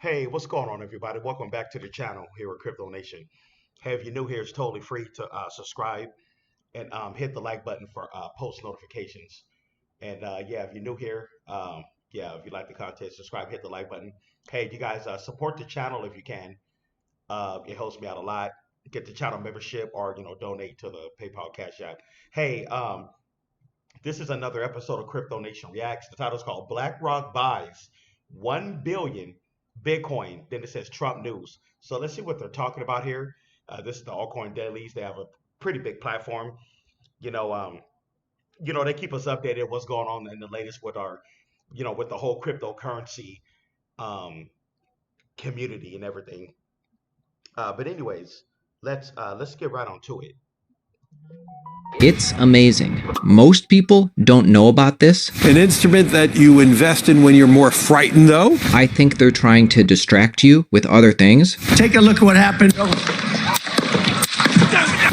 Hey, what's going on, everybody? Welcome back to the channel here at Crypto Nation. Hey, if you're new here, it's totally free to subscribe and hit the like button for post notifications. And yeah, if you're new here, yeah, if you like the content, subscribe, hit the like button. Hey, you guys support the channel if you can. It helps me out a lot. Get the channel membership or donate to the PayPal Cash App. Hey, this is another episode of Crypto Nation Reacts. The title is called Blackrock buys 1 billion Bitcoin. Then it says Trump news. So let's see what they're talking about here. This is the altcoin dailies. They have a pretty big platform. You know, um, they keep us updated what's going on in the latest with our, with the whole cryptocurrency um, community and everything. But anyways, let's get right on to it. It's amazing. Most people don't know about this. An instrument that you invest in when you're more frightened, though? I think they're trying to distract you with other things. Take a look at what happened.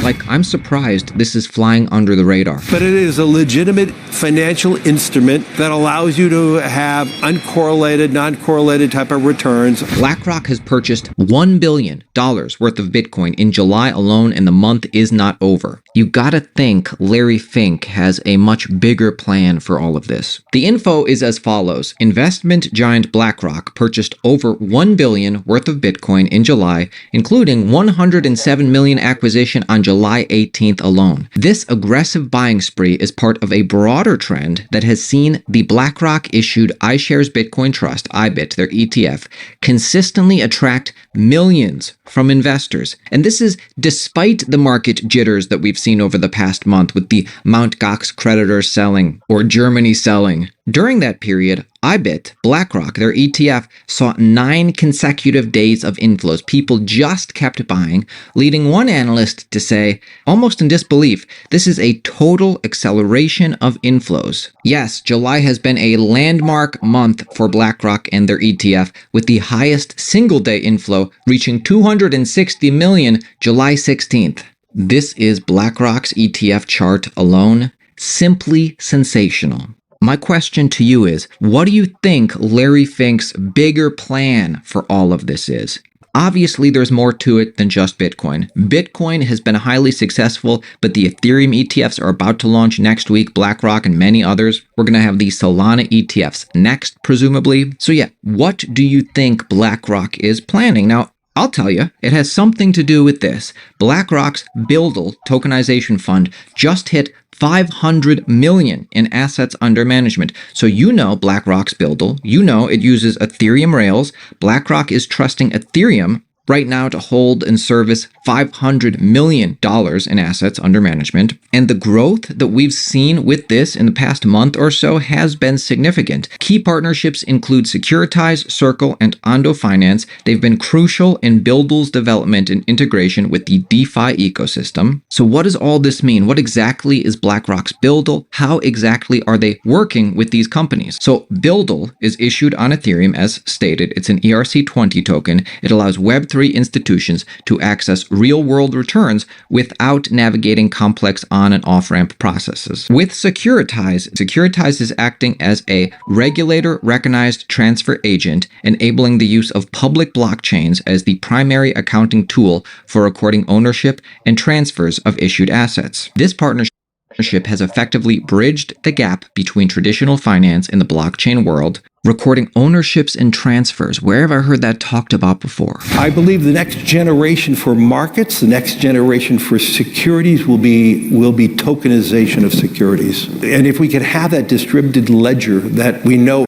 Like, I'm surprised this is flying under the radar. But it is a legitimate financial instrument that allows you to have uncorrelated, non-correlated type of returns. BlackRock has purchased $1 billion worth of Bitcoin in July alone, and the month is not over. You gotta think Larry Fink has a much bigger plan for all of this. The info is as follows. Investment giant BlackRock purchased over $1 billion worth of Bitcoin in July, including $107 million acquisition on July 18th alone. This aggressive buying spree is part of a broader trend that has seen the BlackRock-issued iShares Bitcoin Trust, IBIT, their ETF, consistently attract millions from investors. And this is despite the market jitters that we've seen over the past month with the Mt. Gox creditors selling or Germany selling. During that period, IBIT, BlackRock, their ETF, saw 9 consecutive days of inflows. People just kept buying, leading one analyst to say, almost in disbelief, this is a total acceleration of inflows. Yes, July has been a landmark month for BlackRock and their ETF, with the highest single-day inflow reaching 260 million July 16th. This is BlackRock's ETF chart alone. Simply sensational. My question to you is, what do you think Larry Fink's bigger plan for all of this is? Obviously, there's more to it than just Bitcoin. Bitcoin has been highly successful, but the Ethereum ETFs are about to launch next week, BlackRock and many others. We're going to have the Solana ETFs next, presumably. So yeah, what do you think BlackRock is planning? Now, I'll tell you, it has something to do with this. BlackRock's Buildle tokenization fund just hit 500 million in assets under management. So you know BlackRock's Buildle, you know it uses Ethereum rails. BlackRock is trusting Ethereum right now to hold and service $500 million in assets under management. And the growth that we've seen with this in the past month or so has been significant. Key partnerships include Securitize, Circle, and Ondo Finance. They've been crucial in Buildle's development and integration with the DeFi ecosystem. So what does all this mean? What exactly is BlackRock's Buildle? How exactly are they working with these companies? So Buildle is issued on Ethereum as stated. It's an ERC20 token. It allows Web3 institutions to access real-world returns without navigating complex on- and off-ramp processes. With Securitize, Securitize is acting as a regulator-recognized transfer agent, enabling the use of public blockchains as the primary accounting tool for recording ownership and transfers of issued assets. This partnership has effectively bridged the gap between traditional finance and the blockchain world, recording ownerships and transfers. Where have I heard that talked about before? I believe the next generation for markets, the next generation for securities will be tokenization of securities. And if we could have that distributed ledger that we know.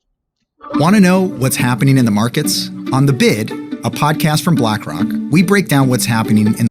Want to know what's happening in the markets? On The Bid, a podcast from BlackRock, we break down what's happening in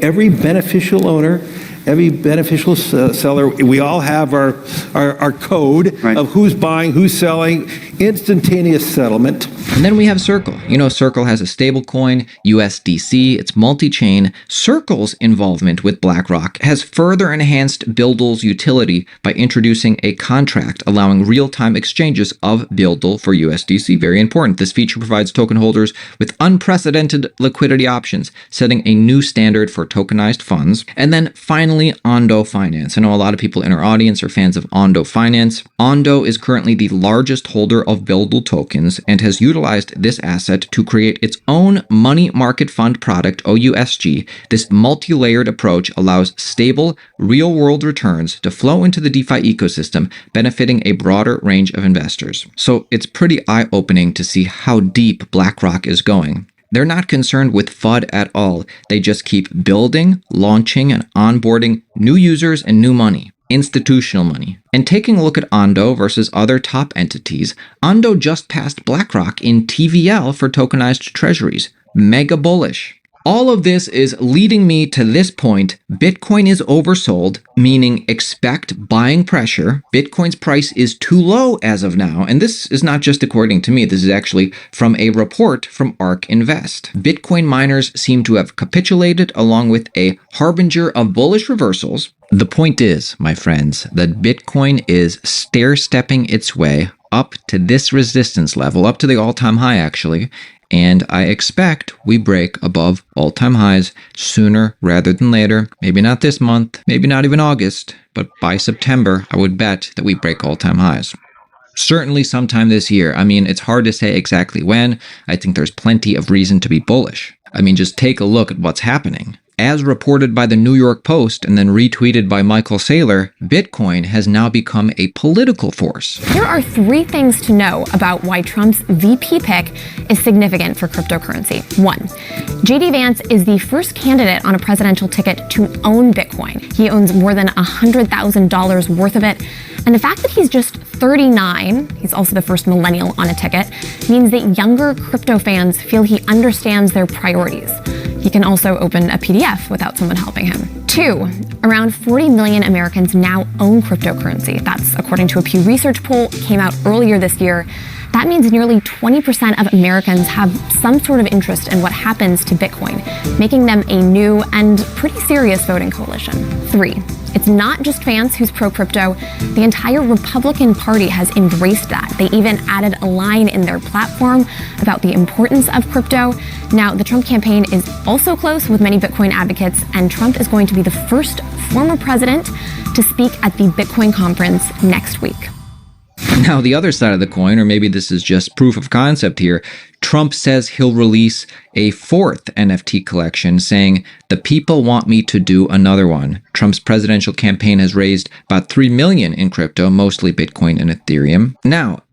Every beneficial owner, every beneficial seller, we all have our code of who's buying, who's selling, instantaneous settlement. And then we have Circle. You know, Circle has a stablecoin, USDC, it's multi-chain. Circle's involvement with BlackRock has further enhanced Buildle's utility by introducing a contract allowing real-time exchanges of Buildle for USDC. Very important. This feature provides token holders with unprecedented liquidity options, setting a new standard for tokenized funds. And then finally, Ondo Finance. I know a lot of people in our audience are fans of Ondo Finance. Ondo is currently the largest holder of Buildle tokens and has utilized capitalized this asset to create its own money market fund product, OUSG. This multi-layered approach allows stable, real-world returns to flow into the DeFi ecosystem, benefiting a broader range of investors. So it's pretty eye-opening to see how deep BlackRock is going. They're not concerned with FUD at all. They just keep building, launching, and onboarding new users and new money. Institutional money. And taking a look at Ondo versus other top entities, Ondo just passed BlackRock in TVL for tokenized treasuries. Mega bullish. All of this is leading me to this point. Bitcoin is oversold, meaning expect buying pressure. Bitcoin's price is too low as of now. And this is not just according to me. This is actually from a report from ARK Invest. Bitcoin miners seem to have capitulated along with a harbinger of bullish reversals. The point is, my friends, that Bitcoin is stair-stepping its way up to this resistance level, up to the all-time high actually, and I expect we break above all-time highs sooner rather than later. Maybe not this month, maybe not even August, but by September, I would bet that we break all-time highs. Certainly sometime this year. I mean, it's hard to say exactly when. I think there's plenty of reason to be bullish. I mean, just take a look at what's happening. As reported by the New York Post and then retweeted by Michael Saylor, Bitcoin has now become a political force. Here are 3 things to know about why Trump's VP pick is significant for cryptocurrency. 1. J.D. Vance is the first candidate on a presidential ticket to own Bitcoin. He owns more than $100,000 worth of it. And the fact that he's just 39, he's also the first millennial on a ticket, means that younger crypto fans feel he understands their priorities. He can also open a PDF without someone helping him. 2, around 40 million Americans now own cryptocurrency. That's according to a Pew Research poll, came out earlier this year. That means nearly 20% of Americans have some sort of interest in what happens to Bitcoin, making them a new and pretty serious voting coalition. 3, it's not just Vance who's pro-crypto. The entire Republican Party has embraced that. They even added a line in their platform about the importance of crypto. Now, the Trump campaign is also close with many Bitcoin advocates, and Trump is going to be the first former president to speak at the Bitcoin conference next week. Now, the other side of the coin, or maybe this is just proof of concept here, Trump says he'll release a 4th NFT collection, saying, "The people want me to do another one." Trump's presidential campaign has raised about $3 million in crypto, mostly Bitcoin and Ethereum. Now,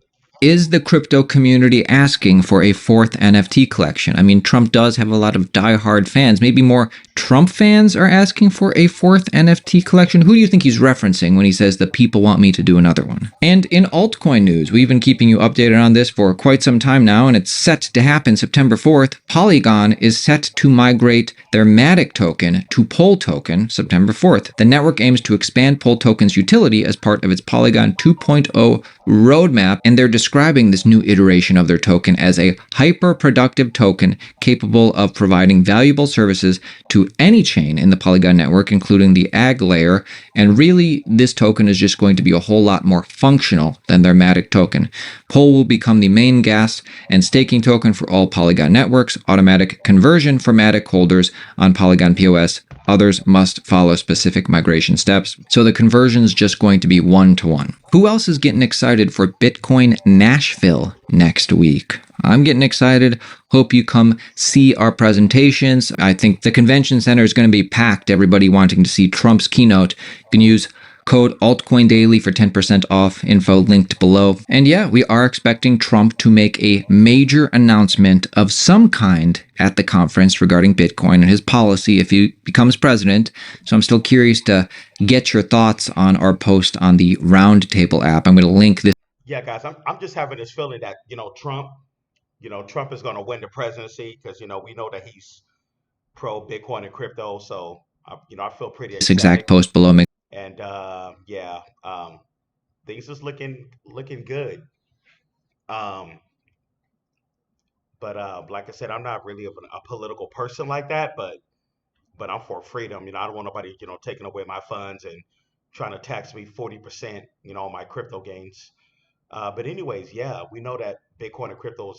is the crypto community asking for a 4th NFT collection? I mean, Trump does have a lot of diehard fans. Maybe more Trump fans are asking for a 4th NFT collection. Who do you think he's referencing when he says the people want me to do another one? And in altcoin news, we've been keeping you updated on this for quite some time now, and it's set to happen September 4th. Polygon is set to migrate their Matic token to Pol token September 4th. The network aims to expand Pol token's utility as part of its Polygon 2.0 roadmap, and they're describing this new iteration of their token as a hyper-productive token capable of providing valuable services to any chain in the Polygon network, including the AG layer. And really, this token is just going to be a whole lot more functional than their Matic token. Pol will become the main gas and staking token for all Polygon networks, automatic conversion for Matic holders on Polygon POS. Others must follow specific migration steps. So the conversion is just going to be 1-to-1. Who else is getting excited for Bitcoin Nashville next week? I'm getting excited. Hope you come see our presentations. I think the convention center is going to be packed. Everybody wanting to see Trump's keynote. You can use code AltcoinDaily for 10% off, info linked below. And yeah, we are expecting Trump to make a major announcement of some kind at the conference regarding Bitcoin and his policy if he becomes president. So I'm still curious to get your thoughts on our post on the Roundtable app. I'm going to link this. Yeah, guys, I'm just having this feeling that, Trump is going to win the presidency because, we know that he's pro Bitcoin and crypto. So, I feel pretty This exact ecstatic. post below. And things is looking good. Um, but like I said, I'm not really a political person like that, but I'm for freedom. I don't want nobody, taking away my funds and trying to tax me 40%, on my crypto gains. But anyways, yeah, we know that Bitcoin and cryptos,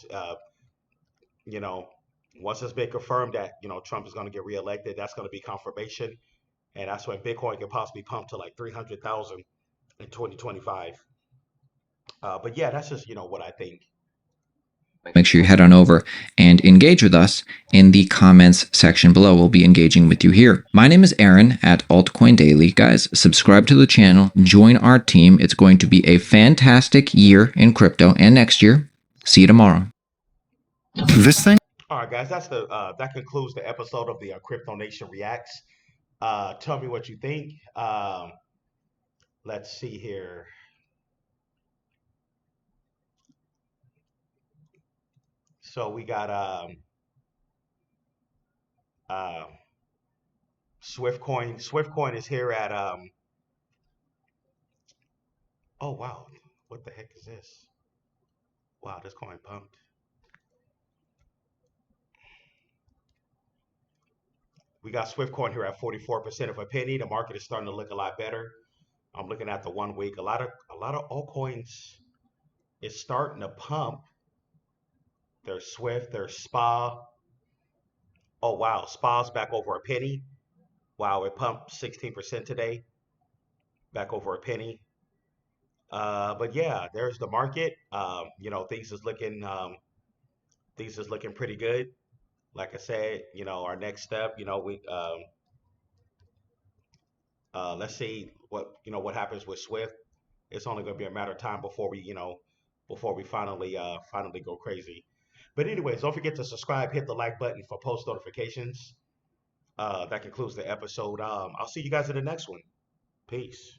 you know, once it's been confirmed that, Trump is going to get reelected, that's going to be confirmation. And that's when Bitcoin could possibly pump to like 300,000 in 2025. But yeah, that's just, what I think. Make sure you head on over and engage with us in the comments section below. We'll be engaging with you here. My name is Aaron at Altcoin Daily. Guys, subscribe to the channel, join our team. It's going to be a fantastic year in crypto and next year. See you tomorrow. This thing? All right, guys, that concludes the episode of the Crypto Nation Reacts. Tell me what you think. Let's see here. So we got uh, Swift Coin. Swift Coin is here at oh wow, what the heck is this? Wow, this coin pumped. We got Swift Coin here at 44% of a penny. The market is starting to look a lot better. I'm looking at the 1 week. A lot of altcoins is starting to pump. There's Swift, there's SPA. Oh wow, SPA's back over a penny. Wow, it pumped 16% today. Back over a penny. But yeah, there's the market. Things is looking pretty good. Like I said, our next step, we let's see what happens with Swift. It's only going to be a matter of time before we finally go crazy. But anyways, don't forget to subscribe, hit the like button for post notifications. That concludes the episode. I'll see you guys in the next one. Peace.